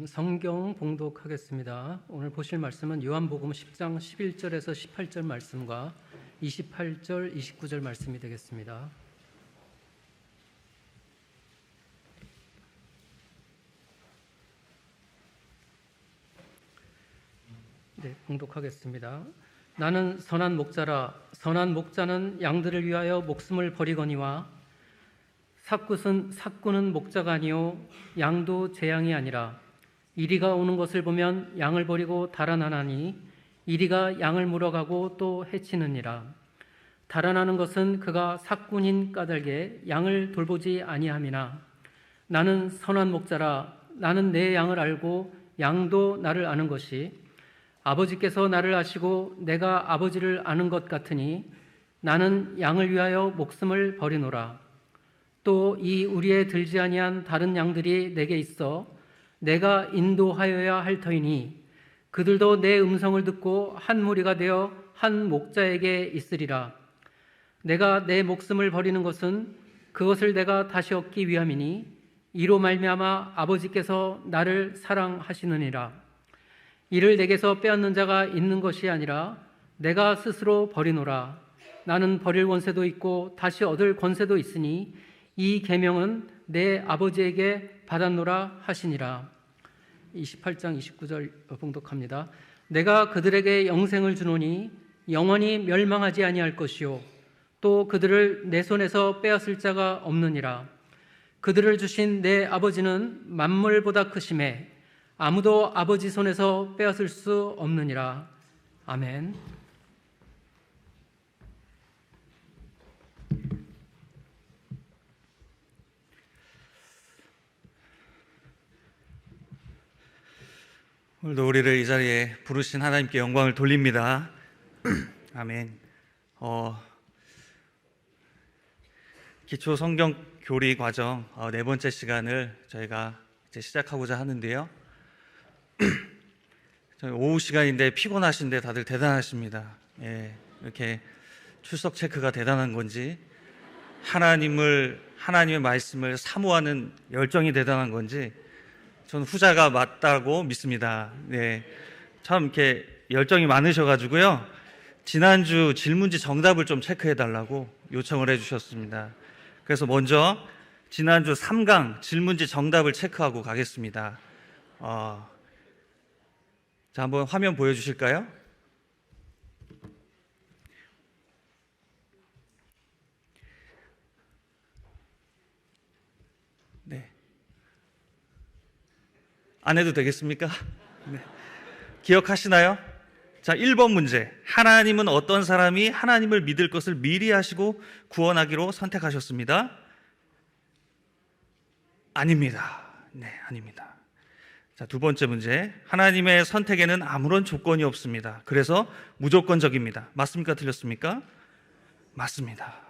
성경 봉독하겠습니다. 오늘 보실 말씀은 요한복음 10장 11절에서 18절 말씀과 28절, 29절 말씀이 되겠습니다. 네, 봉독하겠습니다. 나는 선한 목자라. 선한 목자는 양들을 위하여 목숨을 버리거니와 삭구는 목자가 아니요 양도 제 양이 아니라 이리가 오는 것을 보면 양을 버리고 달아나나니 이리가 양을 물어가고 또 해치느니라. 달아나는 것은 그가 삭군인 까닭에 양을 돌보지 아니함이나 나는 선한 목자라. 나는 내 양을 알고 양도 나를 아는 것이 아버지께서 나를 아시고 내가 아버지를 아는 것 같으니 나는 양을 위하여 목숨을 버리노라. 또 이 우리에 들지 아니한 다른 양들이 내게 있어 내가 인도하여야 할 터이니 그들도 내 음성을 듣고 한 무리가 되어 한 목자에게 있으리라. 내가 내 목숨을 버리는 것은 그것을 내가 다시 얻기 위함이니 이로 말미암아 아버지께서 나를 사랑하시느니라. 이를 내게서 빼앗는 자가 있는 것이 아니라 내가 스스로 버리노라. 나는 버릴 권세도 있고 다시 얻을 권세도 있으니 이 계명은 내 아버지에게 받았노라 하시니라. 28장 29절 봉독합니다. 내가 그들에게 영생을 주노니 영원히 멸망하지 아니할 것이요 또 그들을 내 손에서 빼앗을 자가 없느니라. 그들을 주신 내 아버지는 만물보다 크심에 아무도 아버지 손에서 빼앗을 수 없느니라. 아멘. 오늘도 우리를 이 자리에 부르신 하나님께 영광을 돌립니다. 아멘. 기초 성경 교리 과정 네 번째 시간을 저희가 이제 시작하고자 하는데요. 오후 시간인데 피곤하신데 다들 대단하십니다. 예, 이렇게 출석 체크가 대단한 건지 하나님의 말씀을 사모하는 열정이 대단한 건지 저는 후자가 맞다고 믿습니다. 네, 참 이렇게 열정이 많으셔가지고요. 지난주 질문지 정답을 좀 체크해달라고 요청을 해주셨습니다. 그래서 먼저 지난주 3강 질문지 정답을 체크하고 가겠습니다. 자, 한번 화면 보여주실까요? 네. 안 해도 되겠습니까? 네. 기억하시나요? 자, 1번 문제. 하나님은 어떤 사람이 하나님을 믿을 것을 미리 하시고 구원하기로 선택하셨습니다? 아닙니다. 네, 아닙니다. 자, 두 번째 문제. 하나님의 선택에는 아무런 조건이 없습니다. 그래서 무조건적입니다. 맞습니까? 틀렸습니까? 맞습니다.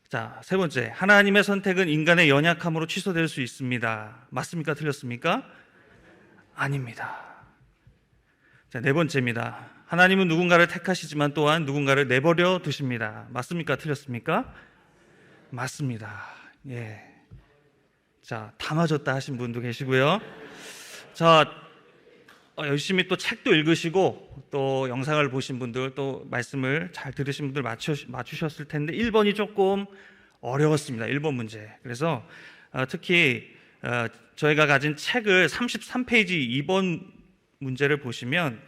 자, 세 번째. 하나님의 선택은 인간의 연약함으로 취소될 수 있습니다. 맞습니까? 틀렸습니까? 아닙니다. 자, 네 번째입니다. 하나님은 누군가를 택하시지만 또한 누군가를 내버려 두십니다. 맞습니까? 틀렸습니까? 맞습니다. 예. 자, 다 맞았다 하신 분도 계시고요. 자, 열심히 또 책도 읽으시고 또 영상을 보신 분들 또 말씀을 잘 들으신 분들 맞추셨을 텐데 1번이 조금 어려웠습니다. 1번 문제. 그래서 특히 저희가 가진 책을 33페이지 2번 문제를 보시면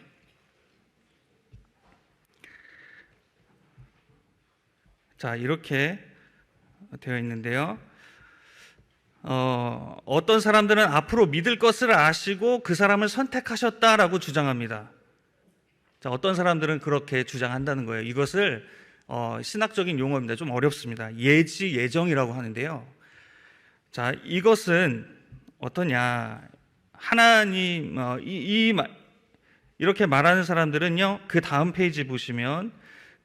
자, 이렇게 되어 있는데요. 어떤 사람들은 앞으로 믿을 것을 아시고 그 사람을 선택하셨다라고 주장합니다. 자, 어떤 사람들은 그렇게 주장한다는 거예요. 이것을 신학적인 용어입니다. 좀 어렵습니다. 예지예정이라고 하는데요. 자, 이것은 어떠냐? 하나님 이렇게 말하는 사람들은요. 그 다음 페이지 보시면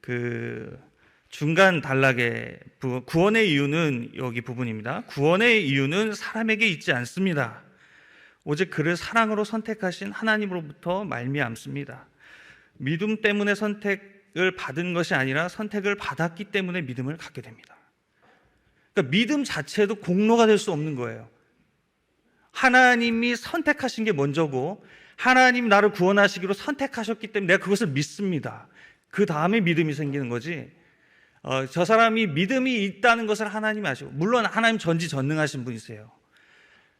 그 중간 단락에 구원의 이유는 여기 부분입니다. 구원의 이유는 사람에게 있지 않습니다. 오직 그를 사랑으로 선택하신 하나님으로부터 말미암습니다. 믿음 때문에 선택을 받은 것이 아니라 선택을 받았기 때문에 믿음을 갖게 됩니다. 그러니까 믿음 자체도 공로가 될 수 없는 거예요. 하나님이 선택하신 게 먼저고 하나님 나를 구원하시기로 선택하셨기 때문에 내가 그것을 믿습니다. 그 다음에 믿음이 생기는 거지. 저 사람이 믿음이 있다는 것을 하나님이 아시고, 물론 하나님 전지전능하신 분이세요.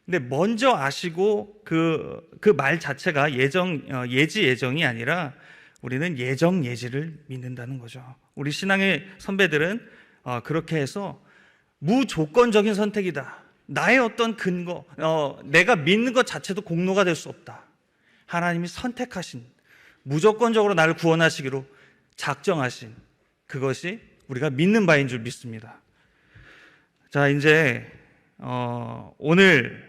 근데 먼저 아시고 그 말 자체가 예지 예정이 아니라 우리는 예정 예지를 믿는다는 거죠. 우리 신앙의 선배들은 그렇게 해서 무조건적인 선택이다. 나의 어떤 근거, 내가 믿는 것 자체도 공로가 될 수 없다. 하나님이 선택하신, 무조건적으로 나를 구원하시기로 작정하신 그것이 우리가 믿는 바인 줄 믿습니다. 자, 이제 오늘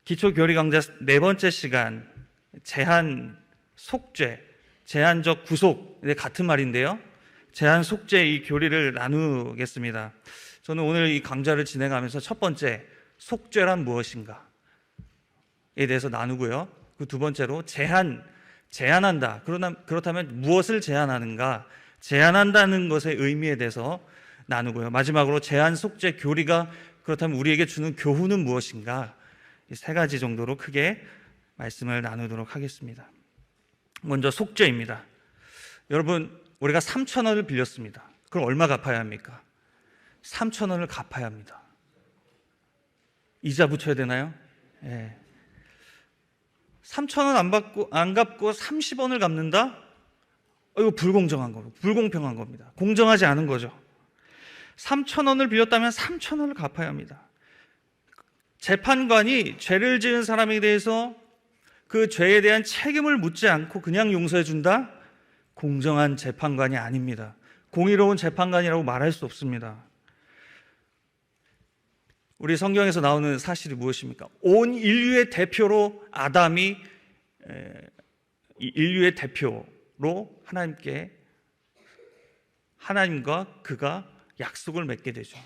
기초교리 강좌 4번째 시간, 제한 속죄, 제한적 구속, 같은 말인데요. 제한 속죄 이 교리를 나누겠습니다. 저는 오늘 이 강좌를 진행하면서 첫 번째, 속죄란 무엇인가에 대해서 나누고요. 그 두 번째로 제한한다. 그렇다면 무엇을 제한하는가? 제한한다는 것의 의미에 대해서 나누고요. 마지막으로 제한 속죄 교리가 그렇다면 우리에게 주는 교훈은 무엇인가? 이 세 가지 정도로 크게 말씀을 나누도록 하겠습니다. 먼저 속죄입니다. 여러분, 우리가 3,000원을 빌렸습니다. 그럼 얼마 갚아야 합니까? 3,000원을 갚아야 합니다. 이자 붙여야 되나요? 예. 3,000원 안 갚고 30원을 갚는다? 이거 불공정한 거고, 불공평한 겁니다. 공정하지 않은 거죠. 3,000원을 빌렸다면 3,000원을 갚아야 합니다. 재판관이 죄를 지은 사람에 대해서 그 죄에 대한 책임을 묻지 않고 그냥 용서해 준다? 공정한 재판관이 아닙니다. 공의로운 재판관이라고 말할 수 없습니다. 우리 성경에서 나오는 사실이 무엇입니까? 온 인류의 대표로 아담이 인류의 대표로 하나님과 그가 약속을 맺게 되죠.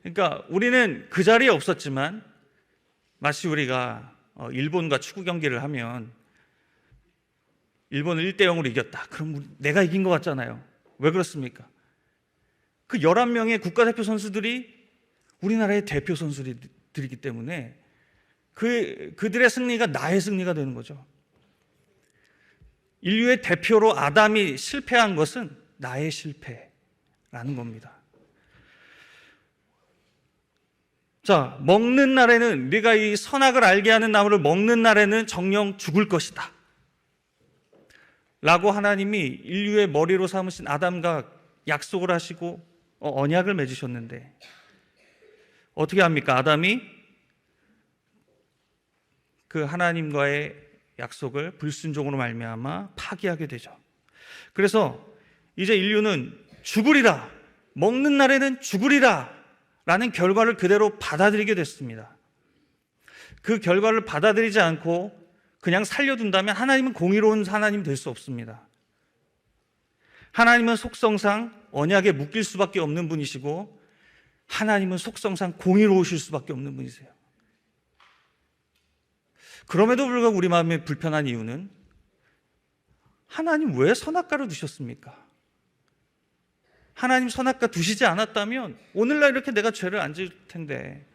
그러니까 우리는 그 자리에 없었지만 마치 우리가 일본과 축구 경기를 하면 일본을 1대0으로 이겼다. 그럼 내가 이긴 것 같잖아요. 왜 그렇습니까? 그 11명의 국가대표 선수들이 우리나라의 대표 선수들이기 때문에 그들의 승리가 나의 승리가 되는 거죠. 인류의 대표로 아담이 실패한 것은 나의 실패라는 겁니다. 자, 먹는 날에는, 네가 이 선악을 알게 하는 나무를 먹는 날에는 정녕 죽을 것이다 라고 하나님이 인류의 머리로 삼으신 아담과 약속을 하시고 언약을 맺으셨는데 어떻게 합니까? 아담이 그 하나님과의 약속을 불순종으로 말미암아 파기하게 되죠. 그래서 이제 인류는 죽으리라, 먹는 날에는 죽으리라 라는 결과를 그대로 받아들이게 됐습니다. 그 결과를 받아들이지 않고 그냥 살려둔다면 하나님은 공의로운 하나님 될 수 없습니다. 하나님은 속성상 언약에 묶일 수밖에 없는 분이시고 하나님은 속성상 공의로우실 수밖에 없는 분이세요. 그럼에도 불구하고 우리 마음에 불편한 이유는 하나님 왜 선악과를 두셨습니까? 하나님 선악과 두시지 않았다면 오늘날 이렇게 내가 죄를 안 지을 텐데,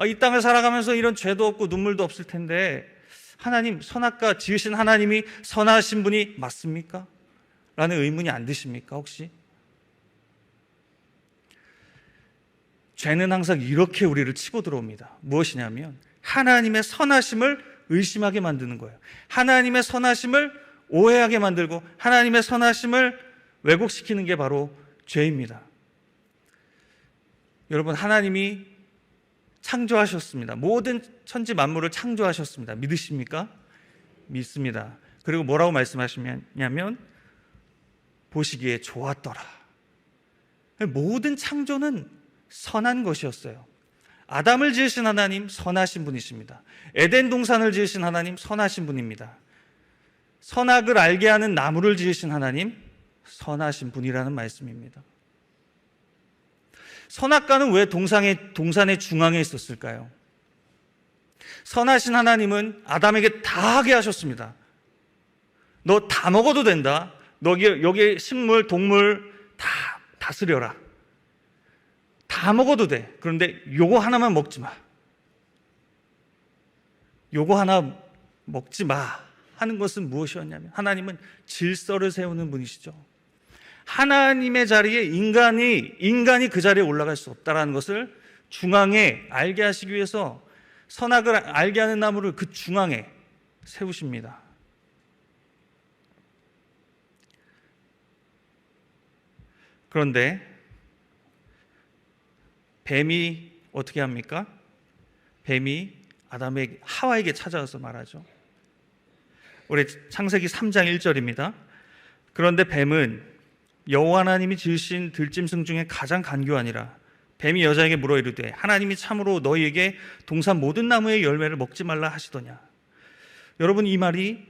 이 땅을 살아가면서 이런 죄도 없고 눈물도 없을 텐데 하나님, 선악과 지으신 하나님이 선하신 분이 맞습니까? 라는 의문이 안 드십니까 혹시? 죄는 항상 이렇게 우리를 치고 들어옵니다. 무엇이냐면 하나님의 선하심을 의심하게 만드는 거예요. 하나님의 선하심을 오해하게 만들고 하나님의 선하심을 왜곡시키는 게 바로 죄입니다. 여러분, 하나님이 창조하셨습니다. 모든 천지 만물을 창조하셨습니다. 믿으십니까? 믿습니다. 그리고 뭐라고 말씀하시냐면 보시기에 좋았더라. 모든 창조는 선한 것이었어요. 아담을 지으신 하나님 선하신 분이십니다. 에덴 동산을 지으신 하나님 선하신 분입니다. 선악을 알게 하는 나무를 지으신 하나님 선하신 분이라는 말씀입니다. 선악과는 왜 동산의 중앙에 있었을까요? 선하신 하나님은 아담에게 다 하게 하셨습니다. 너 다 먹어도 된다. 너 여기 식물, 동물 다 다스려라. 다 먹어도 돼. 그런데 요거 하나만 먹지 마. 요거 하나 먹지 마 하는 것은 무엇이었냐면, 하나님은 질서를 세우는 분이시죠. 하나님의 자리에 인간이 그 자리에 올라갈 수 없다라는 것을 중앙에 알게 하시기 위해서 선악을 알게 하는 나무를 그 중앙에 세우십니다. 그런데 뱀이 어떻게 합니까? 뱀이 하와에게 찾아와서 말하죠. 우리 창세기 3장 1절입니다. 그런데 뱀은 여호와 하나님이 지으신 들짐승 중에 가장 간교하니라. 뱀이 여자에게 물어 이르되 하나님이 참으로 너희에게 동산 모든 나무의 열매를 먹지 말라 하시더냐. 여러분, 이 말이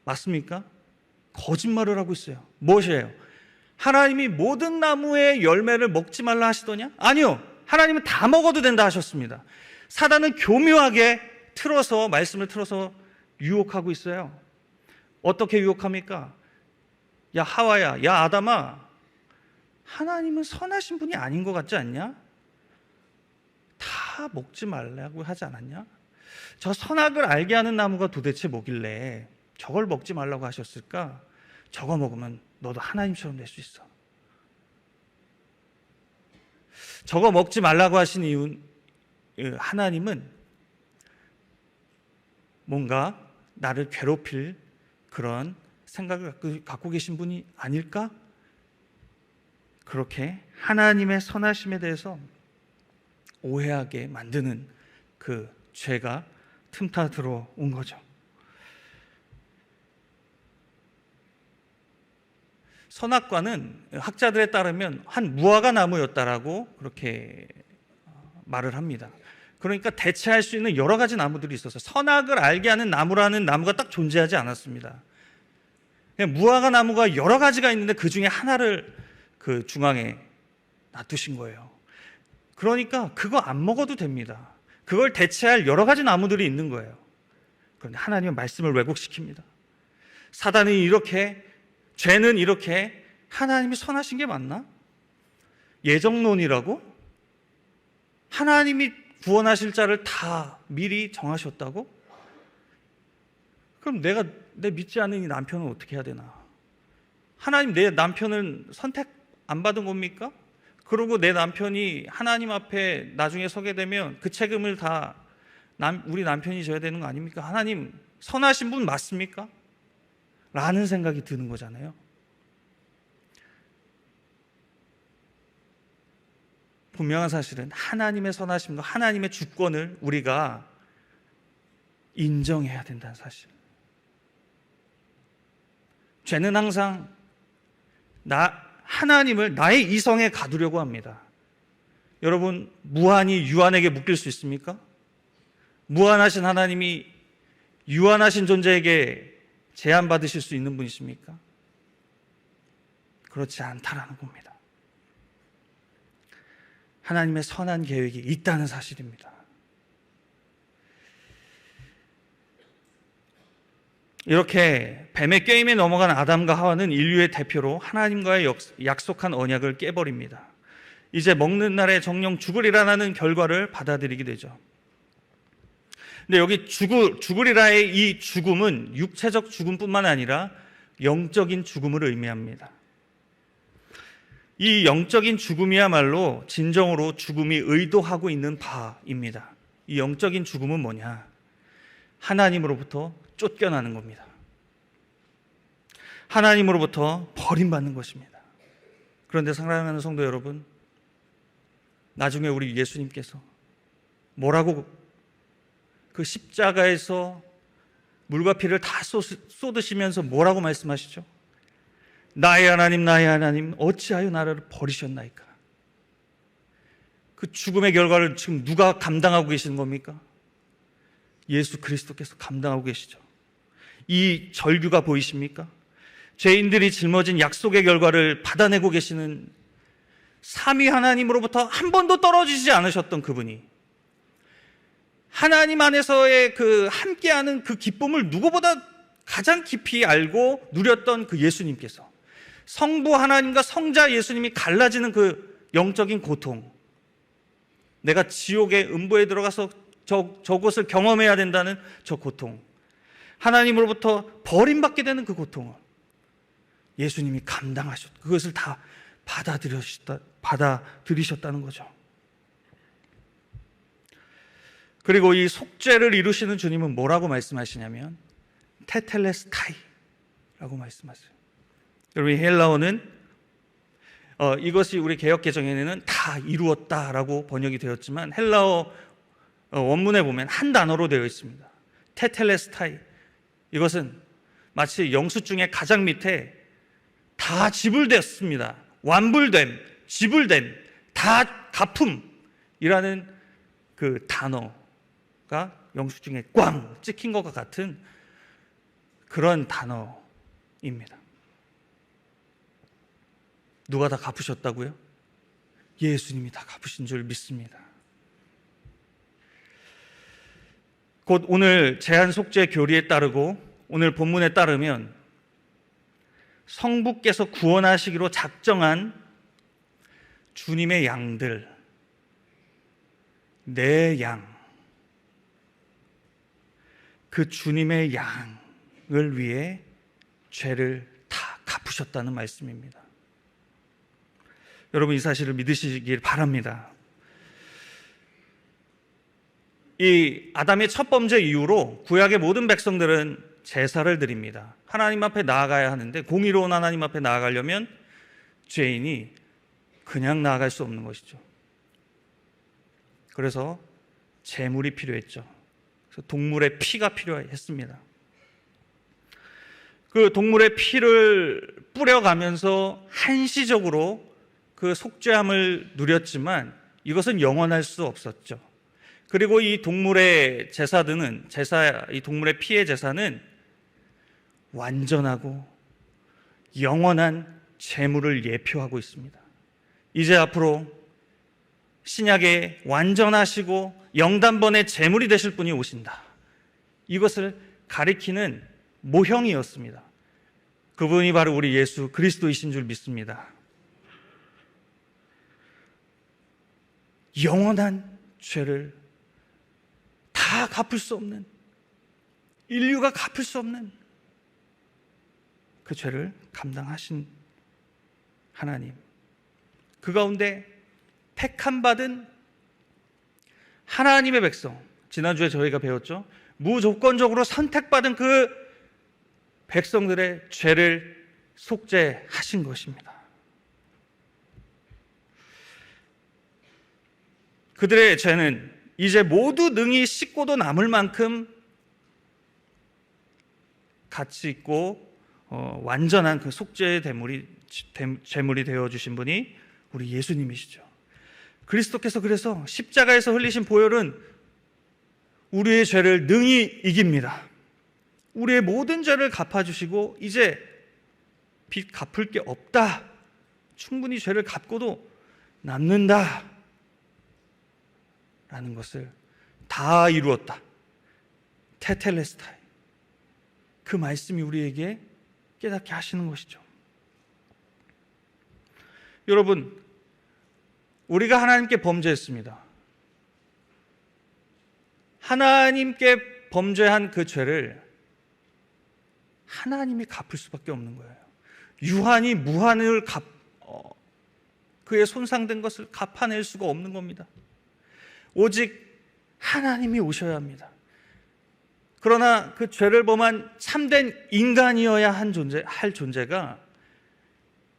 맞습니까? 거짓말을 하고 있어요. 무엇이에요? 하나님이 모든 나무의 열매를 먹지 말라 하시더냐? 아니요. 하나님은 다 먹어도 된다 하셨습니다. 사단은 교묘하게 말씀을 틀어서 유혹하고 있어요. 어떻게 유혹합니까? 야 하와야, 야 아담아, 하나님은 선하신 분이 아닌 것 같지 않냐? 다 먹지 말라고 하지 않았냐? 저 선악을 알게 하는 나무가 도대체 뭐길래 저걸 먹지 말라고 하셨을까? 저거 먹으면 너도 하나님처럼 될 수 있어. 저거 먹지 말라고 하신 이유, 하나님은 뭔가 나를 괴롭힐 그런 생각을 갖고 계신 분이 아닐까? 그렇게 하나님의 선하심에 대해서 오해하게 만드는 그 죄가 틈타 들어온 거죠. 선악과는 학자들에 따르면 한 무화과 나무였다라고 그렇게 말을 합니다. 그러니까 대체할 수 있는 여러 가지 나무들이 있어서 선악을 알게 하는 나무라는 나무가 딱 존재하지 않았습니다. 그냥 무화과 나무가 여러 가지가 있는데 그 중에 하나를 그 중앙에 놔두신 거예요. 그러니까 그거 안 먹어도 됩니다. 그걸 대체할 여러 가지 나무들이 있는 거예요. 그런데 하나님은 말씀을 왜곡시킵니다. 사단이 이렇게, 죄는 이렇게, 하나님이 선하신 게 맞나? 예정론이라고? 하나님이 구원하실 자를 다 미리 정하셨다고? 그럼 내 믿지 않는 이 남편은 어떻게 해야 되나? 하나님, 내 남편은 선택 안 받은 겁니까? 그리고 내 남편이 하나님 앞에 나중에 서게 되면 그 책임을 다 우리 남편이 져야 되는 거 아닙니까? 하나님 선하신 분 맞습니까? 라는 생각이 드는 거잖아요. 분명한 사실은 하나님의 선하심과 하나님의 주권을 우리가 인정해야 된다는 사실. 죄는 항상 하나님을 나의 이성에 가두려고 합니다. 여러분, 무한히 유한에게 묶일 수 있습니까? 무한하신 하나님이 유한하신 존재에게 제한받으실 수 있는 분이십니까? 그렇지 않다라는 겁니다. 하나님의 선한 계획이 있다는 사실입니다. 이렇게 뱀의 게임에 넘어간 아담과 하와는 인류의 대표로 하나님과의 약속한 언약을 깨버립니다. 이제 먹는 날에 정령 죽으리라는 결과를 받아들이게 되죠. 근데 여기 죽으리라의 이 죽음은 육체적 죽음뿐만 아니라 영적인 죽음을 의미합니다. 이 영적인 죽음이야말로 진정으로 죽음이 의도하고 있는 바입니다. 이 영적인 죽음은 뭐냐? 하나님으로부터 쫓겨나는 겁니다. 하나님으로부터 버림받는 것입니다. 그런데 사랑하는 성도 여러분, 나중에 우리 예수님께서 뭐라고 그 십자가에서 물과 피를 다 쏟으시면서 뭐라고 말씀하시죠? 나의 하나님 어찌하여 나를 버리셨나이까? 그 죽음의 결과를 지금 누가 감당하고 계시는 겁니까? 예수 그리스도께서 감당하고 계시죠. 이 절규가 보이십니까? 죄인들이 짊어진 약속의 결과를 받아내고 계시는 삼위 하나님으로부터 한 번도 떨어지지 않으셨던 그분이, 하나님 안에서의 그 함께하는 그 기쁨을 누구보다 가장 깊이 알고 누렸던 그 예수님께서, 성부 하나님과 성자 예수님이 갈라지는 그 영적인 고통, 내가 지옥의 음부에 들어가서 저곳을 경험해야 된다는 저 고통, 하나님으로부터 버림받게 되는 그 고통을 예수님이 감당하셨고 그것을 다 받아들이셨다는 거죠. 그리고 이 속죄를 이루시는 주님은 뭐라고 말씀하시냐면 테텔레스타이라고 말씀하세요. 여러분, 헬라어는 이것이 우리 개역개정에는 다 이루었다라고 번역이 되었지만 헬라어 원문에 보면 한 단어로 되어 있습니다. 테텔레스타이. 이것은 마치 영수증의 가장 밑에 다 지불되었습니다, 완불됨, 지불됨, 다 갚음이라는 그 단어가 영수증에 꽝 찍힌 것과 같은 그런 단어입니다. 누가 다 갚으셨다고요? 예수님이 다 갚으신 줄 믿습니다. 곧 오늘 제한 속죄 교리에 따르고 오늘 본문에 따르면 성부께서 구원하시기로 작정한 주님의 양들, 내 양, 그 주님의 양을 위해 죄를 다 갚으셨다는 말씀입니다. 여러분, 이 사실을 믿으시길 바랍니다. 이 아담의 첫 범죄 이후로 구약의 모든 백성들은 제사를 드립니다. 하나님 앞에 나아가야 하는데 공의로운 하나님 앞에 나아가려면 죄인이 그냥 나아갈 수 없는 것이죠. 그래서 제물이 필요했죠. 그래서 동물의 피가 필요했습니다. 그 동물의 피를 뿌려가면서 한시적으로 그 속죄함을 누렸지만 이것은 영원할 수 없었죠. 그리고 이 동물의 이 동물의 피의 제사는 완전하고 영원한 제물을 예표하고 있습니다. 이제 앞으로 신약에 완전하시고 영단번의 제물이 되실 분이 오신다. 이것을 가리키는 모형이었습니다. 그분이 바로 우리 예수 그리스도이신 줄 믿습니다. 영원한 죄를 다 갚을 수 없는, 인류가 갚을 수 없는 그 죄를 감당하신 하나님, 그 가운데 택함받은 하나님의 백성, 지난주에 저희가 배웠죠. 무조건적으로 선택받은 그 백성들의 죄를 속죄하신 것입니다. 그들의 죄는 이제 모두 능히 씻고도 남을 만큼 가치 있고 완전한 그 속죄의 제물이 되어주신 분이 우리 예수님이시죠. 그리스도께서 그래서 십자가에서 흘리신 보혈은 우리의 죄를 능히 이깁니다. 우리의 모든 죄를 갚아주시고 이제 빚 갚을 게 없다, 충분히 죄를 갚고도 남는다 라는 것을 다 이루었다, 테텔레스타이, 그 말씀이 우리에게 깨닫게 하시는 것이죠. 여러분, 우리가 하나님께 범죄했습니다. 하나님께 범죄한 그 죄를 하나님이 갚을 수밖에 없는 거예요. 유한이 무한을 그의 손상된 것을 갚아낼 수가 없는 겁니다. 오직 하나님이 오셔야 합니다. 그러나 그 죄를 범한 참된 인간이어야 할 존재가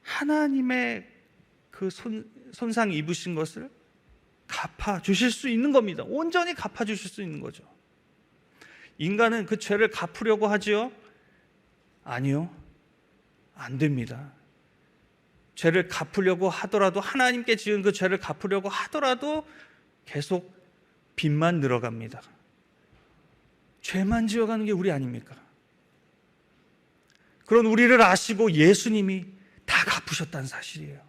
하나님의 그 손상 입으신 것을 갚아주실 수 있는 겁니다. 온전히 갚아주실 수 있는 거죠. 인간은 그 죄를 갚으려고 하지요? 아니요, 안 됩니다. 죄를 갚으려고 하더라도, 하나님께 지은 그 죄를 갚으려고 하더라도 계속 빚만 늘어갑니다. 죄만 지어가는 게 우리 아닙니까? 그런 우리를 아시고 예수님이 다 갚으셨다는 사실이에요.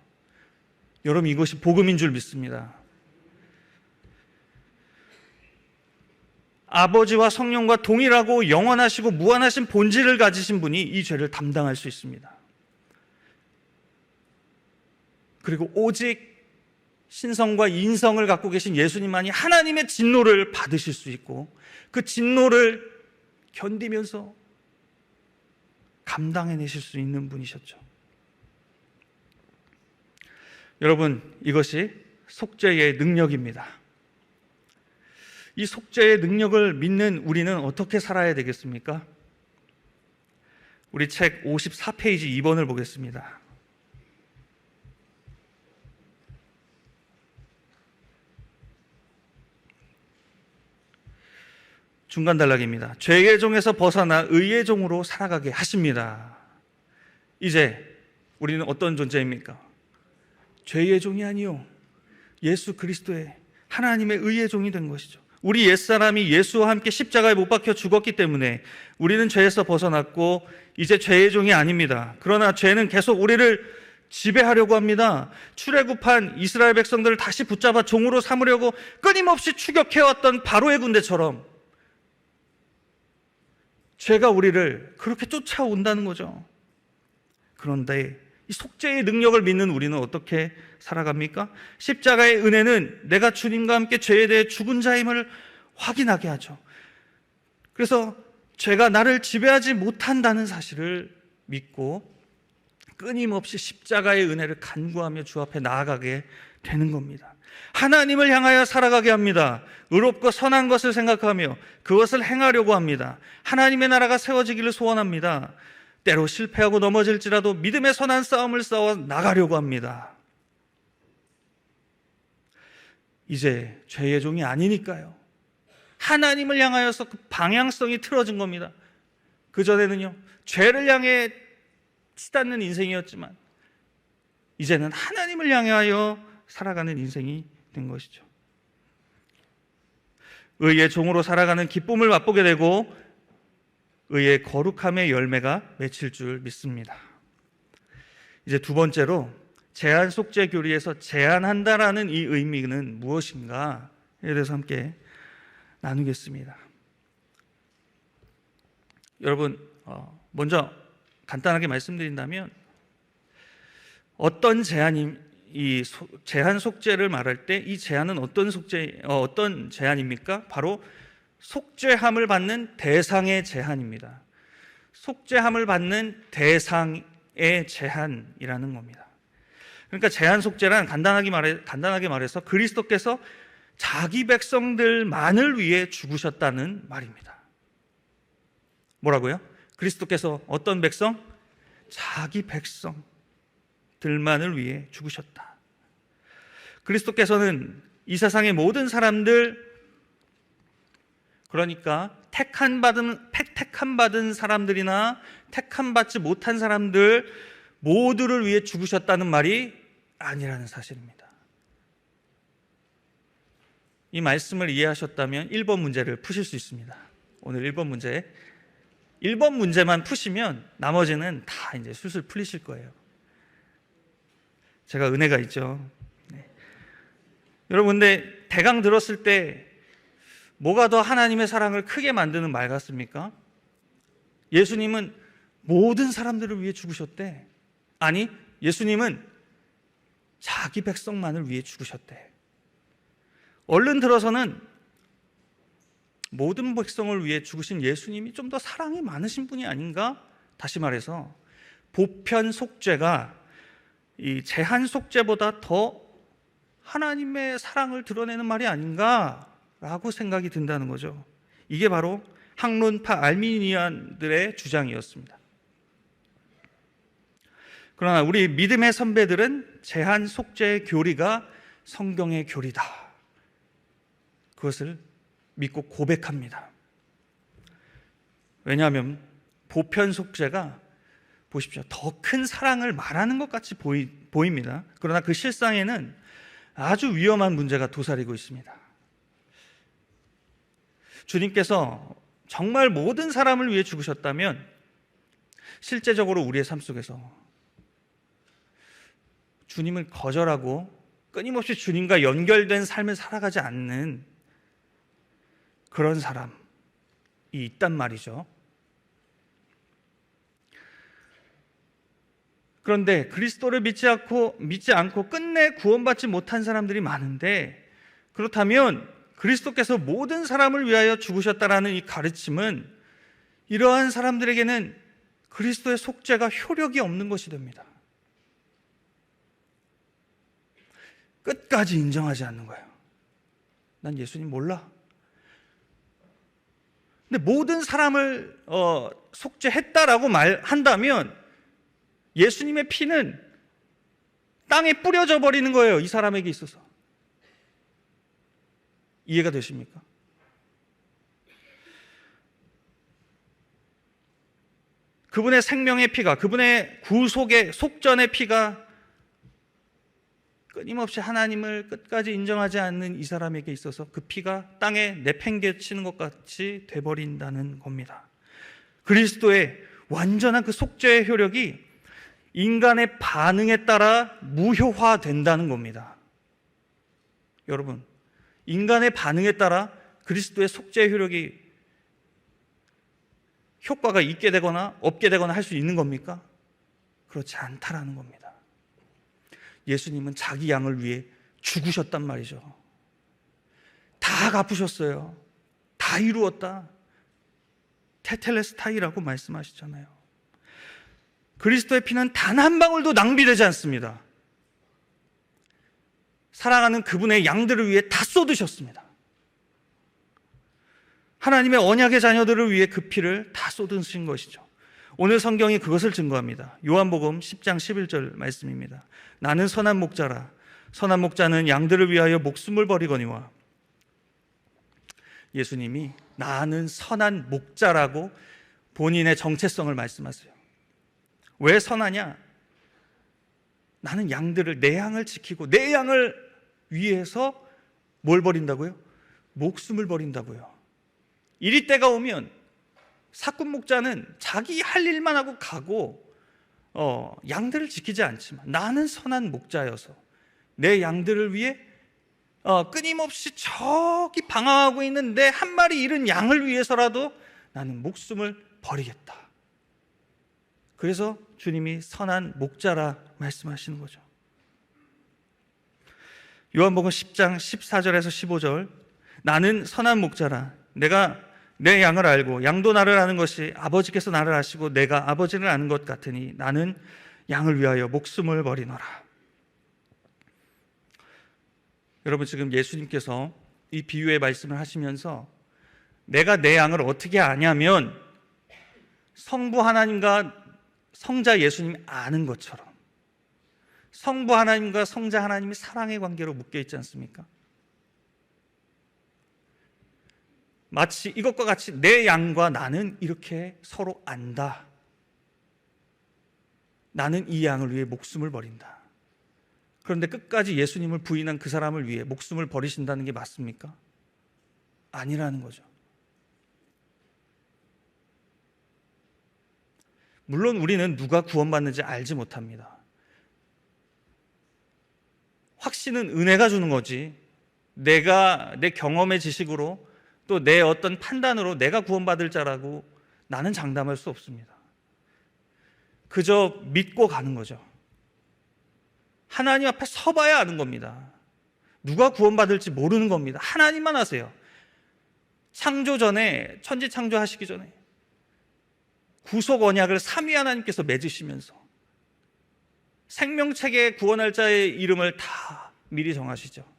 여러분, 이것이 복음인 줄 믿습니다. 아버지와 성령과 동일하고 영원하시고 무한하신 본질을 가지신 분이 이 죄를 담당할 수 있습니다. 그리고 오직 신성과 인성을 갖고 계신 예수님만이 하나님의 진노를 받으실 수 있고 그 진노를 견디면서 감당해내실 수 있는 분이셨죠. 여러분, 이것이 속죄의 능력입니다. 이 속죄의 능력을 믿는 우리는 어떻게 살아야 되겠습니까? 우리 책 54페이지 2번을 보겠습니다. 중간 단락입니다. 죄의 종에서 벗어나 의의 종으로 살아가게 하십니다. 이제 우리는 어떤 존재입니까? 죄의 종이 아니요, 예수 그리스도의 하나님의 의의 종이 된 것이죠. 우리 옛사람이 예수와 함께 십자가에 못 박혀 죽었기 때문에 우리는 죄에서 벗어났고 이제 죄의 종이 아닙니다. 그러나 죄는 계속 우리를 지배하려고 합니다. 출애굽한 이스라엘 백성들을 다시 붙잡아 종으로 삼으려고 끊임없이 추격해왔던 바로의 군대처럼 죄가 우리를 그렇게 쫓아온다는 거죠. 그런데 이 속죄의 능력을 믿는 우리는 어떻게 살아갑니까? 십자가의 은혜는 내가 주님과 함께 죄에 대해 죽은 자임을 확인하게 하죠. 그래서 죄가 나를 지배하지 못한다는 사실을 믿고 끊임없이 십자가의 은혜를 간구하며 주 앞에 나아가게 되는 겁니다. 하나님을 향하여 살아가게 합니다. 의롭고 선한 것을 생각하며 그것을 행하려고 합니다. 하나님의 나라가 세워지기를 소원합니다. 때로 실패하고 넘어질지라도 믿음의 선한 싸움을 싸워 나가려고 합니다. 이제 죄의 종이 아니니까요. 하나님을 향하여서 그 방향성이 틀어진 겁니다. 그전에는요, 죄를 향해 치닫는 인생이었지만 이제는 하나님을 향하여 살아가는 인생이 된 것이죠. 의의 종으로 살아가는 기쁨을 맛보게 되고 의의 거룩함의 열매가 맺힐 줄 믿습니다. 이제 두 번째로 제한 속죄 교리에서 제한한다라는 이 의미는 무엇인가에 대해서 함께 나누겠습니다. 여러분, 먼저 간단하게 말씀드린다면 어떤 이 제한 속죄를 말할 때 이 제한은 어떤 제한입니까? 바로 속죄함을 받는 대상의 제한입니다. 속죄함을 받는 대상의 제한이라는 겁니다. 그러니까 제한 속죄란 간단하게 말해서 그리스도께서 자기 백성들만을 위해 죽으셨다는 말입니다. 뭐라고요? 그리스도께서 어떤 백성? 자기 백성들만을 위해 죽으셨다. 그리스도께서는 이 세상의 모든 사람들, 그러니까 택함 받은 사람들이나 택함 받지 못한 사람들 모두를 위해 죽으셨다는 말이 아니라는 사실입니다. 이 말씀을 이해하셨다면 1번 문제를 푸실 수 있습니다. 오늘 1번 문제만 푸시면 나머지는 다 이제 술술 풀리실 거예요. 제가 은혜가 있죠. 네. 여러분, 근데 대강 들었을 때 뭐가 더 하나님의 사랑을 크게 만드는 말 같습니까? 예수님은 모든 사람들을 위해 죽으셨대. 아니, 예수님은 자기 백성만을 위해 죽으셨대. 얼른 들어서는 모든 백성을 위해 죽으신 예수님이 좀 더 사랑이 많으신 분이 아닌가? 다시 말해서 보편 속죄가 이 제한 속죄보다 더 하나님의 사랑을 드러내는 말이 아닌가라고 생각이 든다는 거죠. 이게 바로 학론파 알미니안들의 주장이었습니다. 그러나 우리 믿음의 선배들은 제한 속죄의 교리가 성경의 교리다, 그것을 믿고 고백합니다. 왜냐하면 보편 속죄가 보십시오, 더 큰 사랑을 말하는 것 같이 보입니다. 그러나 그 실상에는 아주 위험한 문제가 도사리고 있습니다. 주님께서 정말 모든 사람을 위해 죽으셨다면 실제적으로 우리의 삶 속에서 주님을 거절하고 끊임없이 주님과 연결된 삶을 살아가지 않는 그런 사람이 있단 말이죠. 그런데 그리스도를 믿지 않고 끝내 구원받지 못한 사람들이 많은데, 그렇다면 그리스도께서 모든 사람을 위하여 죽으셨다라는 이 가르침은 이러한 사람들에게는 그리스도의 속죄가 효력이 없는 것이 됩니다. 끝까지 인정하지 않는 거예요. 난 예수님 몰라. 근데 모든 사람을 속죄했다라고 말한다면 예수님의 피는 땅에 뿌려져 버리는 거예요. 이 사람에게 있어서. 이해가 되십니까? 그분의 생명의 피가, 그분의 구속의 속전의 피가 끊임없이 하나님을 끝까지 인정하지 않는 이 사람에게 있어서 그 피가 땅에 내팽개치는 것 같이 돼버린다는 겁니다. 그리스도의 완전한 그 속죄의 효력이 인간의 반응에 따라 무효화된다는 겁니다. 여러분, 인간의 반응에 따라 그리스도의 속죄의 효력이 효과가 있게 되거나 없게 되거나 할 수 있는 겁니까? 그렇지 않다라는 겁니다. 예수님은 자기 양을 위해 죽으셨단 말이죠. 다 갚으셨어요. 다 이루었다. 테텔레스타이라고 말씀하시잖아요. 그리스도의 피는 단 한 방울도 낭비되지 않습니다. 사랑하는 그분의 양들을 위해 다 쏟으셨습니다. 하나님의 언약의 자녀들을 위해 그 피를 다 쏟으신 것이죠. 오늘 성경이 그것을 증거합니다. 요한복음 10장 11절 말씀입니다. 나는 선한 목자라. 선한 목자는 양들을 위하여 목숨을 버리거니와. 예수님이 나는 선한 목자라고 본인의 정체성을 말씀하세요. 왜 선하냐? 나는 양들을, 내 양을 지키고 내 양을 위해서 뭘 버린다고요? 목숨을 버린다고요. 이리 때가 오면 사꾼 목자는 자기 할 일만 하고 가고 양들을 지키지 않지만, 나는 선한 목자여서 내 양들을 위해 끊임없이 저기 방황하고 있는 내 한 마리 잃은 양을 위해서라도 나는 목숨을 버리겠다. 그래서 주님이 선한 목자라 말씀하시는 거죠. 요한복음 10장 14절에서 15절, 나는 선한 목자라. 내가 내 양을 알고 양도 나를 아는 것이 아버지께서 나를 아시고 내가 아버지를 아는 것 같으니 나는 양을 위하여 목숨을 버리노라. 여러분, 지금 예수님께서 이 비유의 말씀을 하시면서 내가 내 양을 어떻게 아냐면 성부 하나님과 성자 예수님이 아는 것처럼, 성부 하나님과 성자 하나님이 사랑의 관계로 묶여 있지 않습니까? 마치 이것과 같이 내 양과 나는 이렇게 서로 안다. 나는 이 양을 위해 목숨을 버린다. 그런데 끝까지 예수님을 부인한 그 사람을 위해 목숨을 버리신다는 게 맞습니까? 아니라는 거죠. 물론 우리는 누가 구원받는지 알지 못합니다. 확신은 은혜가 주는 거지, 내가 내 경험의 지식으로 또 내 어떤 판단으로 내가 구원받을 자라고 나는 장담할 수 없습니다. 그저 믿고 가는 거죠. 하나님 앞에 서봐야 아는 겁니다. 누가 구원받을지 모르는 겁니다. 하나님만 아세요. 창조 전에, 천지 창조하시기 전에 구속 언약을 삼위 하나님께서 맺으시면서 생명책에 구원할 자의 이름을 다 미리 정하시죠.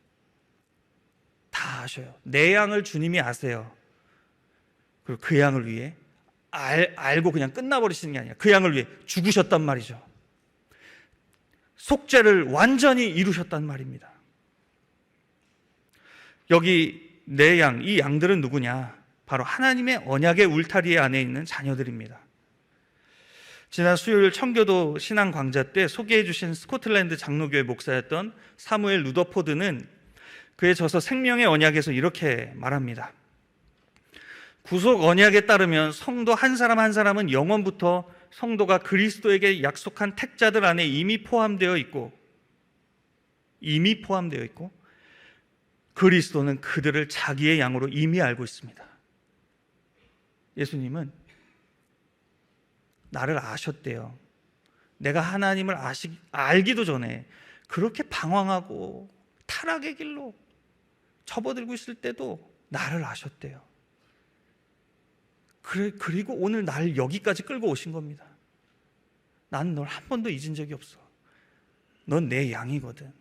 다 아셔요. 내 양을 주님이 아세요. 그리고 그 양을 위해 알고 그냥 끝나버리시는 게 아니라 그 양을 위해 죽으셨단 말이죠. 속죄를 완전히 이루셨단 말입니다. 여기 내 양, 이 양들은 누구냐? 바로 하나님의 언약의 울타리 안에 있는 자녀들입니다. 지난 수요일 청교도 신앙 광자 때 소개해 주신 스코틀랜드 장로교회 목사였던 사무엘 루더포드는 그의 저서 생명의 언약에서 이렇게 말합니다. 구속 언약에 따르면 성도 한 사람 한 사람은 영원부터 성도가 그리스도에게 약속한 택자들 안에 이미 포함되어 있고 그리스도는 그들을 자기의 양으로 이미 알고 있습니다. 예수님은 나를 아셨대요. 내가 하나님을 알기도 전에 그렇게 방황하고 타락의 길로 접어들고 있을 때도 나를 아셨대요. 그리고 오늘 나를 여기까지 끌고 오신 겁니다. 나는 널 한 번도 잊은 적이 없어. 넌 내 양이거든.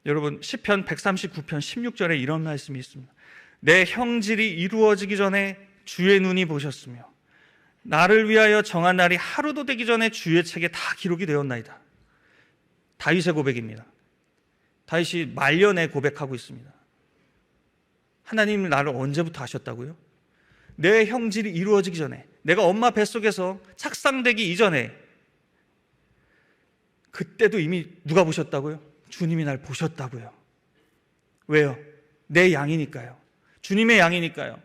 여러분, 시편 139편 16절에 이런 말씀이 있습니다. 내 형질이 이루어지기 전에 주의 눈이 보셨으며 나를 위하여 정한 날이 하루도 되기 전에 주의 책에 다 기록이 되었나이다. 다윗의 고백입니다. 다윗이 말년에 고백하고 있습니다. 하나님 나를 언제부터 아셨다고요? 내 형질이 이루어지기 전에, 내가 엄마 뱃속에서 착상되기 이전에, 그때도 이미 누가 보셨다고요? 주님이 날 보셨다고요. 왜요? 내 양이니까요. 주님의 양이니까요.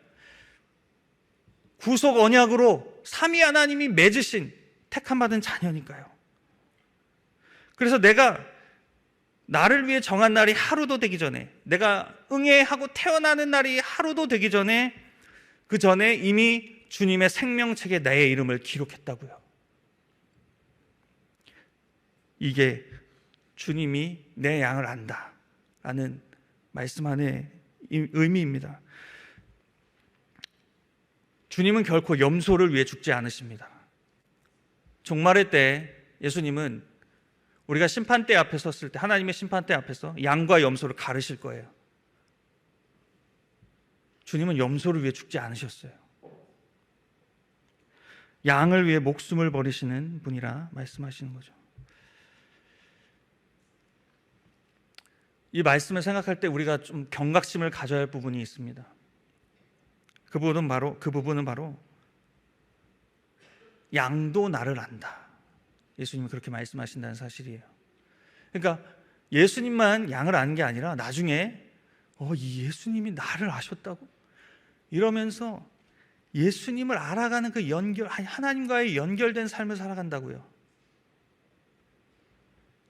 구속 언약으로 삼위 하나님이 맺으신 택함받은 자녀니까요. 그래서 내가 나를 위해 정한 날이 하루도 되기 전에, 내가 응애하고 태어나는 날이 하루도 되기 전에, 그 전에 이미 주님의 생명책에 나의 이름을 기록했다고요. 이게 주님이 내 양을 안다 라는 말씀 안에 의미입니다. 주님은 결코 염소를 위해 죽지 않으십니다. 종말의 때 예수님은 우리가 심판대 앞에 섰을 때, 하나님의 심판대 앞에서 양과 염소를 가르실 거예요. 주님은 염소를 위해 죽지 않으셨어요. 양을 위해 목숨을 버리시는 분이라 말씀하시는 거죠. 이 말씀을 생각할 때 우리가 좀 경각심을 가져야 할 부분이 있습니다. 그 부분은 바로 양도 나를 안다. 예수님이 그렇게 말씀하신다는 사실이에요. 그러니까 예수님만 양을 아는 게 아니라 나중에 이 예수님이 나를 아셨다고? 이러면서 예수님을 알아가는 그 하나님과의 연결된 삶을 살아간다고요.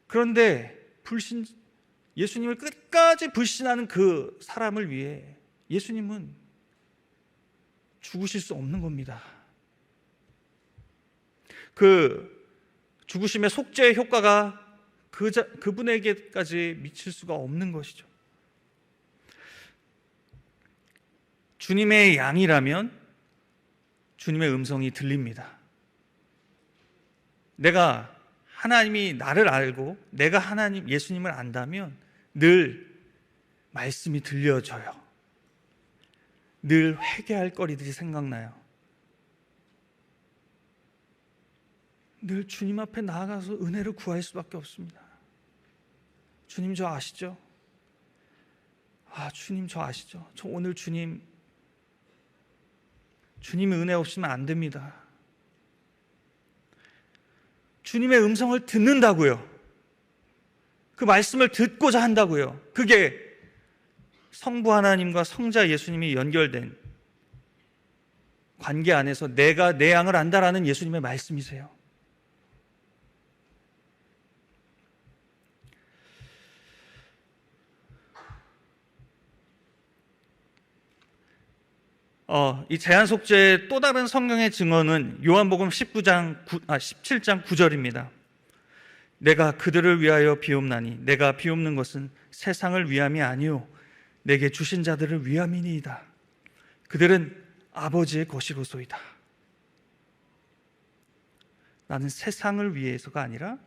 그런데 예수님을 끝까지 불신하는 그 사람을 위해 예수님은 죽으실 수 없는 겁니다. 그 죽으심의 속죄의 효과가 그분에게까지 미칠 수가 없는 것이죠. 주님의 양이라면 주님의 음성이 들립니다. 내가 하나님이 나를 알고 내가 예수님을 안다면 늘 말씀이 들려져요. 늘 회개할 거리들이 생각나요. 늘 주님 앞에 나아가서 은혜를 구할 수밖에 없습니다. 주님 저 아시죠? 주님 저 아시죠? 저 오늘 주님의 은혜 없이면 안 됩니다. 주님의 음성을 듣는다고요. 그 말씀을 듣고자 한다고요. 그게 성부 하나님과 성자 예수님이 연결된 관계 안에서 내가 내 양을 안다라는 예수님의 말씀이세요. 이 제한속죄의 또 다른 성경의 증언은 요한복음 17장 9절입니다. 내가 그들을 위하여 비옵나니 내가 비옵는 것은 세상을 위함이 아니요 내게 주신 자들을 위함이니이다. 그들은 아버지의 것이로소이다. 나는 세상을 위해서가 아니라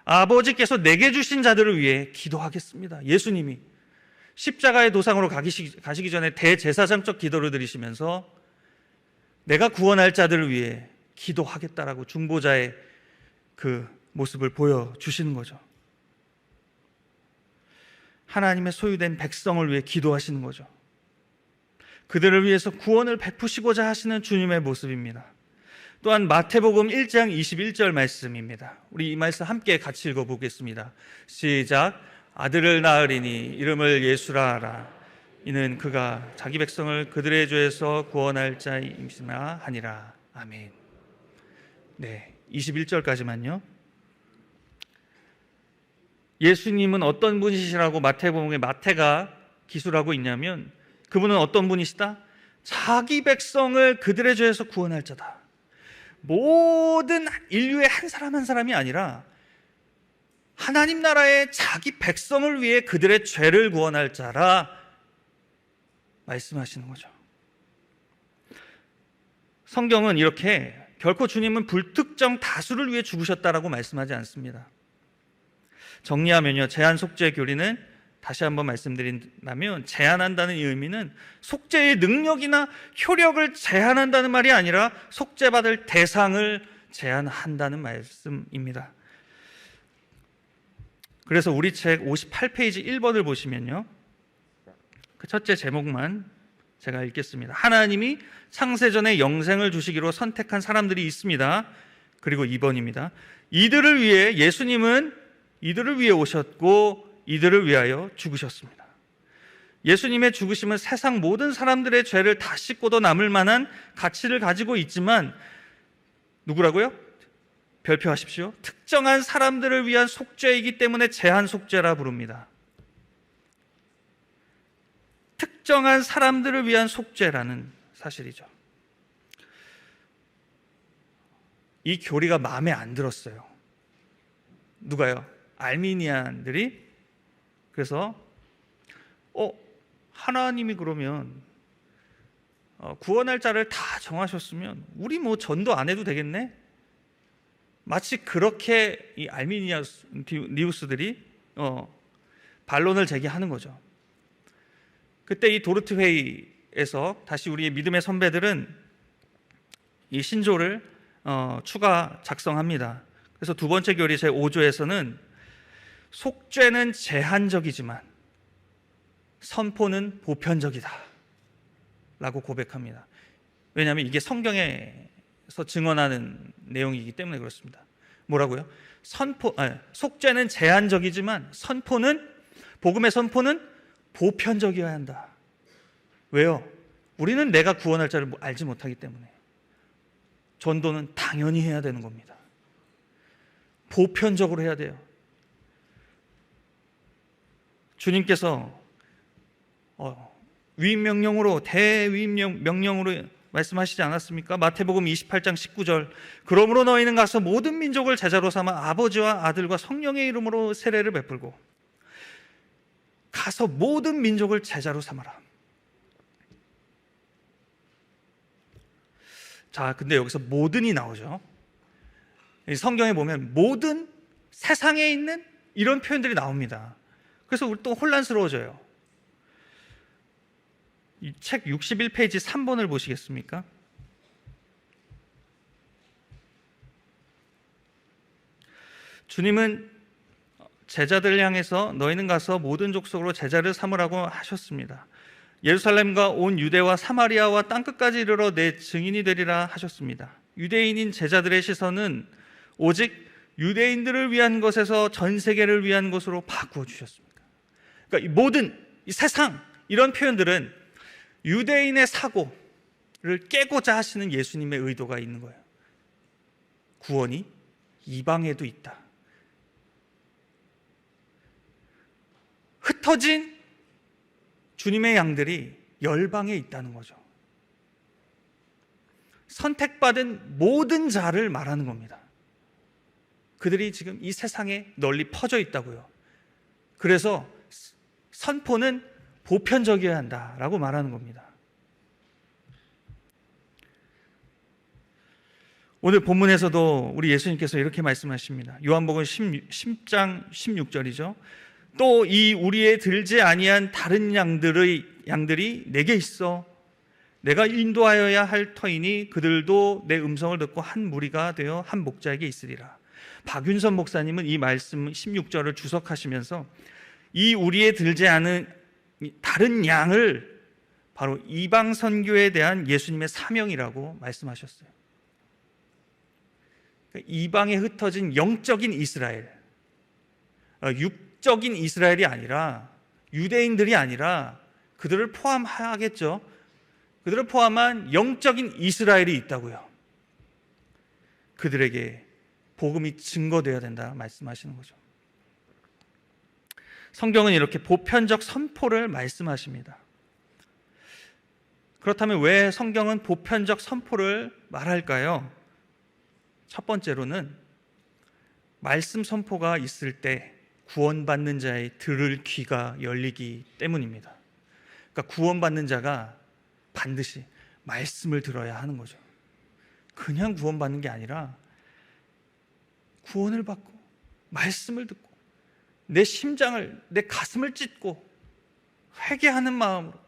아버지께서 내게 주신 자들을 위해 기도하겠습니다. 예수님이 십자가의 도상으로 가시기 전에 대제사장적 기도를 드리시면서 내가 구원할 자들을 위해 기도하겠다라고 중보자의 그 모습을 보여주시는 거죠. 하나님의 소유된 백성을 위해 기도하시는 거죠. 그들을 위해서 구원을 베푸시고자 하시는 주님의 모습입니다. 또한 마태복음 1장 21절 말씀입니다. 우리 이 말씀 함께 같이 읽어보겠습니다. 시작. 아들을 낳으리니 이름을 예수라 하라. 이는 그가 자기 백성을 그들의 죄에서 구원할 자임이시나 하니라. 아멘. 네, 21절까지만요. 예수님은 어떤 분이시라고 마태복음에 마태가 기술하고 있냐면 그분은 어떤 분이시다? 자기 백성을 그들의 죄에서 구원할 자다. 모든 인류의 한 사람 한 사람이 아니라 하나님 나라의 자기 백성을 위해 그들의 죄를 구원할 자라 말씀하시는 거죠. 성경은 이렇게 결코 주님은 불특정 다수를 위해 죽으셨다라고 말씀하지 않습니다. 정리하면요, 제한 속죄 교리는 다시 한번 말씀드린다면 제한한다는 이 의미는 속죄의 능력이나 효력을 제한한다는 말이 아니라 속죄받을 대상을 제한한다는 말씀입니다. 그래서 우리 책 58페이지 1번을 보시면요, 그 첫째 제목만 제가 읽겠습니다. 하나님이 창세전에 영생을 주시기로 선택한 사람들이 있습니다. 그리고 2번입니다. 이들을 위해 예수님은 이들을 위해 오셨고 이들을 위하여 죽으셨습니다. 예수님의 죽으심은 세상 모든 사람들의 죄를 다 씻고도 남을 만한 가치를 가지고 있지만 누구라고요? 별표하십시오. 특정한 사람들을 위한 속죄이기 때문에 제한 속죄라 부릅니다. 특정한 사람들을 위한 속죄라는 사실이죠. 이 교리가 마음에 안 들었어요. 누가요? 알미니안들이. 그래서 하나님이 그러면 구원할 자를 다 정하셨으면 우리 뭐 전도 안 해도 되겠네? 마치 그렇게 이 알미니우스들이 반론을 제기하는 거죠. 그때 이 도르트 회의에서 다시 우리의 믿음의 선배들은 이 신조를 추가 작성합니다. 그래서 두 번째 교리 제5조에서는 속죄는 제한적이지만 선포는 보편적이다 라고 고백합니다. 왜냐하면 이게 성경에서 증언하는 내용이기 때문에 그렇습니다. 뭐라고요? 속죄는 제한적이지만 복음의 선포는 보편적이어야 한다. 왜요? 우리는 내가 구원할 자를 알지 못하기 때문에 전도는 당연히 해야 되는 겁니다. 보편적으로 해야 돼요. 주님께서 위임명령으로 대위임명령으로 말씀하시지 않았습니까? 마태복음 28장 19절 그러므로 너희는 가서 모든 민족을 제자로 삼아 아버지와 아들과 성령의 이름으로 세례를 베풀고 가서 모든 민족을 제자로 삼아라. 자, 근데 여기서 모든이 나오죠. 성경에 보면 모든 세상에 있는 이런 표현들이 나옵니다. 그래서 우리 또 혼란스러워져요. 이 책 61페이지 3번을 보시겠습니까? 주님은 제자들 향해서 너희는 가서 모든 족속으로 제자를 삼으라고 하셨습니다. 예루살렘과 온 유대와 사마리아와 땅끝까지 이르러 내 증인이 되리라 하셨습니다. 유대인인 제자들의 시선은 오직 유대인들을 위한 것에서 전 세계를 위한 것으로 바꾸어 주셨습니다. 그러니까 이 모든 이 세상 이런 표현들은 유대인의 사고를 깨고자 하시는 예수님의 의도가 있는 거예요. 구원이 이방에도 있다. 흩어진 주님의 양들이 열방에 있다는 거죠. 선택받은 모든 자를 말하는 겁니다. 그들이 지금 이 세상에 널리 퍼져 있다고요. 그래서 선포는 보편적이어야 한다라고 말하는 겁니다. 오늘 본문에서도 우리 예수님께서 이렇게 말씀하십니다. 요한복음 10장 16절이죠. 또 이 우리의 들지 아니한 다른 양들이 내게 있어 내가 인도하여야 할 터이니 그들도 내 음성을 듣고 한 무리가 되어 한 목자에게 있으리라. 박윤선 목사님은 이 말씀 16절을 주석하시면서 이 우리의 들지 않은 다른 양을 바로 이방 선교에 대한 예수님의 사명이라고 말씀하셨어요. 이방에 흩어진 영적인 이스라엘, 육적인 이스라엘이 아니라 유대인들이 아니라 그들을 포함하겠죠. 그들을 포함한 영적인 이스라엘이 있다고요. 그들에게 복음이 증거되어야 된다 말씀하시는 거죠. 성경은 이렇게 보편적 선포를 말씀하십니다. 그렇다면 왜 성경은 보편적 선포를 말할까요? 첫 번째로는 말씀 선포가 있을 때 구원받는 자의 들을 귀가 열리기 때문입니다. 그러니까 구원받는 자가 반드시 말씀을 들어야 하는 거죠. 그냥 구원받는 게 아니라 구원을 받고 말씀을 듣고 내 심장을, 내 가슴을 찢고 회개하는 마음으로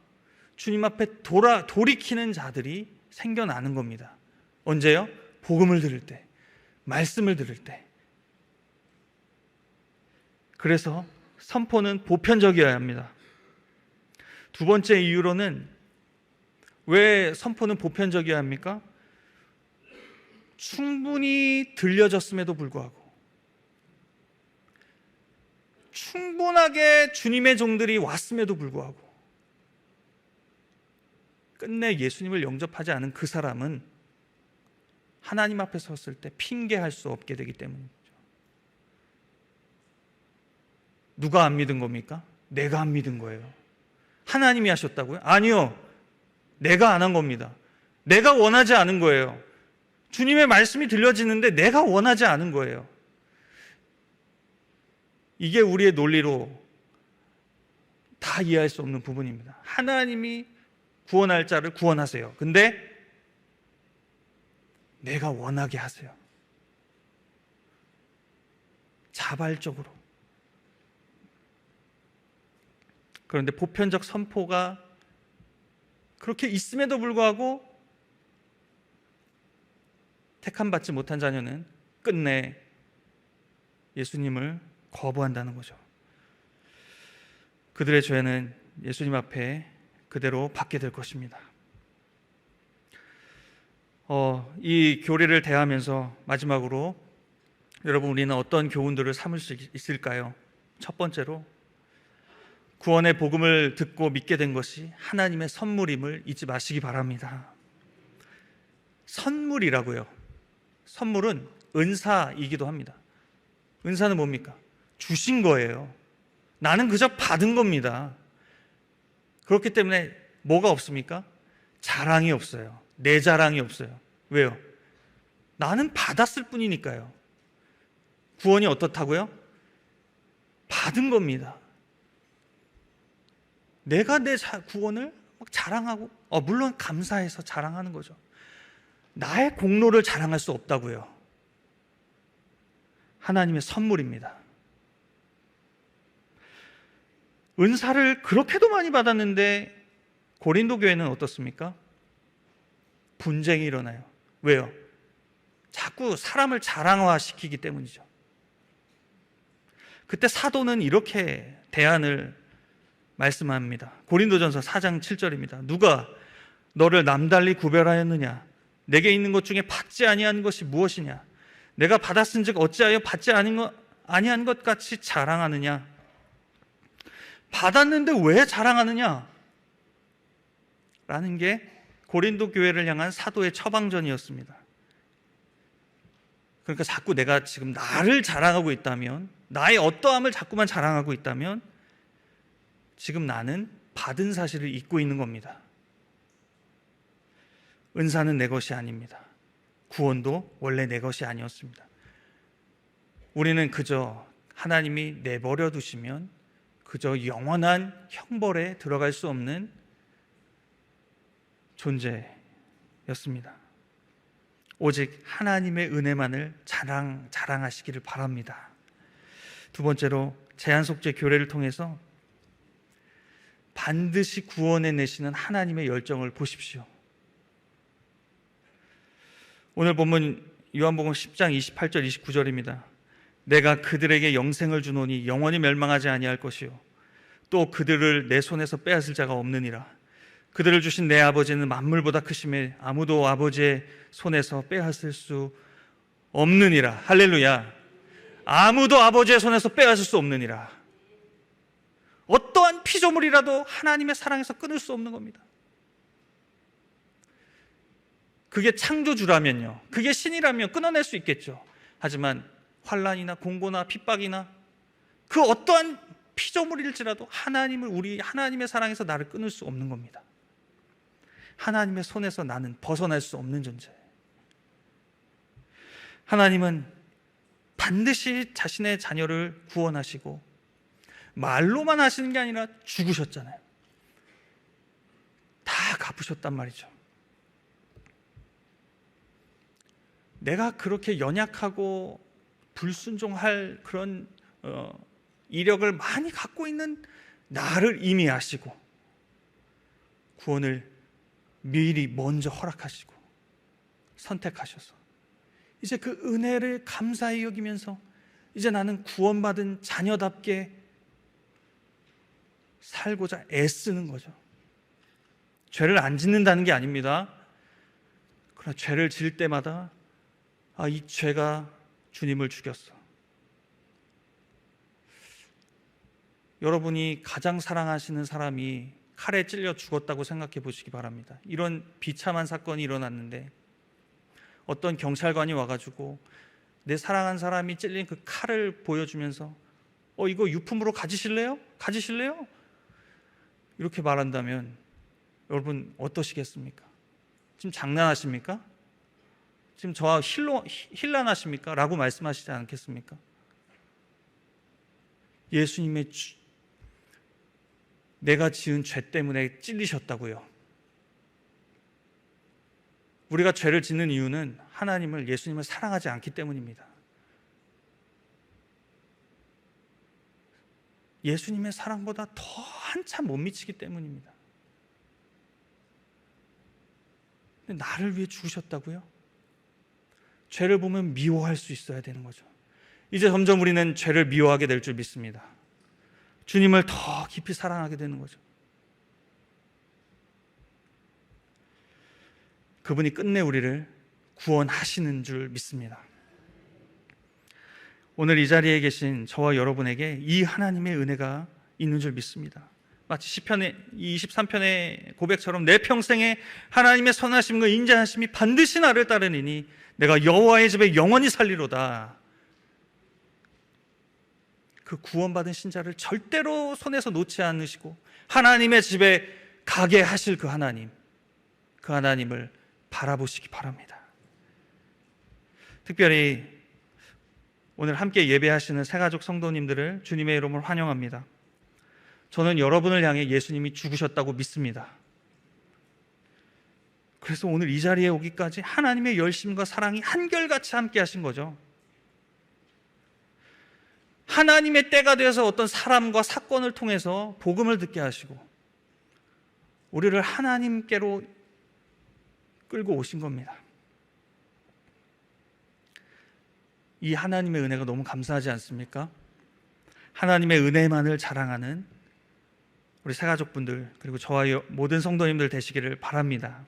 주님 앞에 돌이키는 자들이 생겨나는 겁니다. 언제요? 복음을 들을 때, 말씀을 들을 때. 그래서 선포는 보편적이어야 합니다. 두 번째 이유로는 왜 선포는 보편적이어야 합니까? 충분히 들려졌음에도 불구하고 충분하게 주님의 종들이 왔음에도 불구하고 끝내 예수님을 영접하지 않은 그 사람은 하나님 앞에 섰을 때 핑계할 수 없게 되기 때문이죠. 누가 안 믿은 겁니까? 내가 안 믿은 거예요. 하나님이 하셨다고요? 아니요. 내가 안 한 겁니다. 내가 원하지 않은 거예요. 주님의 말씀이 들려지는데 내가 원하지 않은 거예요. 이게 우리의 논리로 다 이해할 수 없는 부분입니다. 하나님이 구원할 자를 구원하세요. 근데 내가 원하게 하세요. 자발적으로. 그런데 보편적 선포가 그렇게 있음에도 불구하고 택함받지 못한 자녀는 끝내 예수님을 거부한다는 거죠. 그들의 죄는 예수님 앞에 그대로 받게 될 것입니다. 이 교리를 대하면서 마지막으로 여러분, 우리는 어떤 교훈들을 삼을 수 있을까요? 첫 번째로 구원의 복음을 듣고 믿게 된 것이 하나님의 선물임을 잊지 마시기 바랍니다. 선물이라고요. 선물은 은사이기도 합니다. 은사는 뭡니까? 주신 거예요. 나는 그저 받은 겁니다. 그렇기 때문에 뭐가 없습니까? 자랑이 없어요. 내 자랑이 없어요. 왜요? 나는 받았을 뿐이니까요. 구원이 어떻다고요? 받은 겁니다. 내가 내 구원을 막 자랑하고, 물론 감사해서 자랑하는 거죠. 나의 공로를 자랑할 수 없다고요. 하나님의 선물입니다. 은사를 그렇게도 많이 받았는데 고린도 교회는 어떻습니까? 분쟁이 일어나요. 왜요? 자꾸 사람을 자랑화시키기 때문이죠. 그때 사도는 이렇게 대안을 말씀합니다. 고린도전서 4장 7절입니다. 누가 너를 남달리 구별하였느냐? 내게 있는 것 중에 받지 아니한 것이 무엇이냐? 내가 받았은즉 어찌하여 받지 아니한 것 같이 자랑하느냐? 받았는데 왜 자랑하느냐? 라는 게 고린도 교회를 향한 사도의 처방전이었습니다. 그러니까 자꾸 내가 지금 나를 자랑하고 있다면, 나의 어떠함을 자꾸만 자랑하고 있다면 지금 나는 받은 사실을 잊고 있는 겁니다. 은사는 내 것이 아닙니다. 구원도 원래 내 것이 아니었습니다. 우리는 그저 하나님이 내버려 두시면 그저 영원한 형벌에 들어갈 수 없는 존재였습니다. 오직 하나님의 은혜만을 자랑하시기를 바랍니다. 두 번째로 제한속죄 교례를 통해서 반드시 구원해 내시는 하나님의 열정을 보십시오. 오늘 본문 요한복음 10장 28절 29절입니다. 내가 그들에게 영생을 주노니 영원히 멸망하지 아니할 것이요 또 그들을 내 손에서 빼앗을 자가 없느니라. 그들을 주신 내 아버지는 만물보다 크심에 아무도 아버지의 손에서 빼앗을 수 없느니라. 할렐루야. 아무도 아버지의 손에서 빼앗을 수 없느니라. 어떠한 피조물이라도 하나님의 사랑에서 끊을 수 없는 겁니다. 그게 창조주라면요, 그게 신이라면 끊어낼 수 있겠죠. 하지만 환난이나 공고나 핍박이나 그 어떠한 피조물일지라도 하나님의 사랑에서 나를 끊을 수 없는 겁니다. 하나님의 손에서 나는 벗어날 수 없는 존재. 하나님은 반드시 자신의 자녀를 구원하시고 말로만 하시는 게 아니라 죽으셨잖아요. 다 갚으셨단 말이죠. 내가 그렇게 연약하고 불순종할 그런 이력을 많이 갖고 있는 나를 이미 아시고 구원을 미리 먼저 허락하시고 선택하셔서 이제 그 은혜를 감사히 여기면서 이제 나는 구원받은 자녀답게 살고자 애쓰는 거죠. 죄를 안 짓는다는 게 아닙니다. 그러나 죄를 지을 때마다 이 죄가 주님을 죽였어. 여러분이 가장 사랑하시는 사람이 칼에 찔려 죽었다고 생각해 보시기 바랍니다. 이런 비참한 사건이 일어났는데 어떤 경찰관이 와가지고 내 사랑한 사람이 찔린 그 칼을 보여주면서 이거 유품으로 가지실래요? 가지실래요? 이렇게 말한다면 여러분 어떠시겠습니까? 지금 장난하십니까? 지금 저와 힐난하십니까? 라고 말씀하시지 않겠습니까? 예수님의 내가 지은 죄 때문에 찔리셨다고요. 우리가 죄를 짓는 이유는 예수님을 사랑하지 않기 때문입니다. 예수님의 사랑보다 더 한참 못 미치기 때문입니다. 근데 나를 위해 죽으셨다고요? 죄를 보면 미워할 수 있어야 되는 거죠. 이제 점점 우리는 죄를 미워하게 될 줄 믿습니다. 주님을 더 깊이 사랑하게 되는 거죠. 그분이 끝내 우리를 구원하시는 줄 믿습니다. 오늘 이 자리에 계신 저와 여러분에게 이 하나님의 은혜가 있는 줄 믿습니다. 마치 시편의 23편의 고백처럼 내 평생에 하나님의 선하심과 인자하심이 반드시 나를 따르니니 내가 여호와의 집에 영원히 살리로다. 그 구원받은 신자를 절대로 손에서 놓지 않으시고 하나님의 집에 가게 하실 그 하나님을 바라보시기 바랍니다. 특별히 오늘 함께 예배하시는 새가족 성도님들을 주님의 이름으로 환영합니다. 저는 여러분을 향해 예수님이 죽으셨다고 믿습니다. 그래서 오늘 이 자리에 오기까지 하나님의 열심과 사랑이 한결같이 함께 하신 거죠. 하나님의 때가 되어서 어떤 사람과 사건을 통해서 복음을 듣게 하시고 우리를 하나님께로 끌고 오신 겁니다. 이 하나님의 은혜가 너무 감사하지 않습니까? 하나님의 은혜만을 자랑하는 우리 새가족분들 그리고 저와 모든 성도님들 되시기를 바랍니다.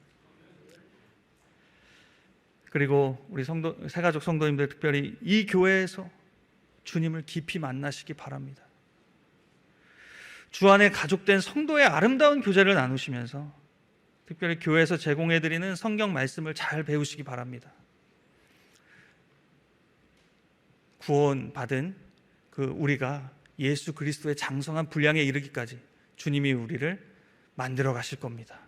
그리고 우리 새가족 성도님들 특별히 이 교회에서 주님을 깊이 만나시기 바랍니다. 주 안에 가족된 성도의 아름다운 교제를 나누시면서 특별히 교회에서 제공해드리는 성경 말씀을 잘 배우시기 바랍니다. 구원받은 우리가 예수 그리스도의 장성한 분량에 이르기까지 주님이 우리를 만들어 가실 겁니다.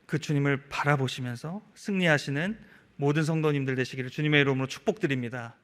그 주님을 바라보시면서 승리하시는 모든 성도님들 되시기를 주님의 이름으로 축복드립니다.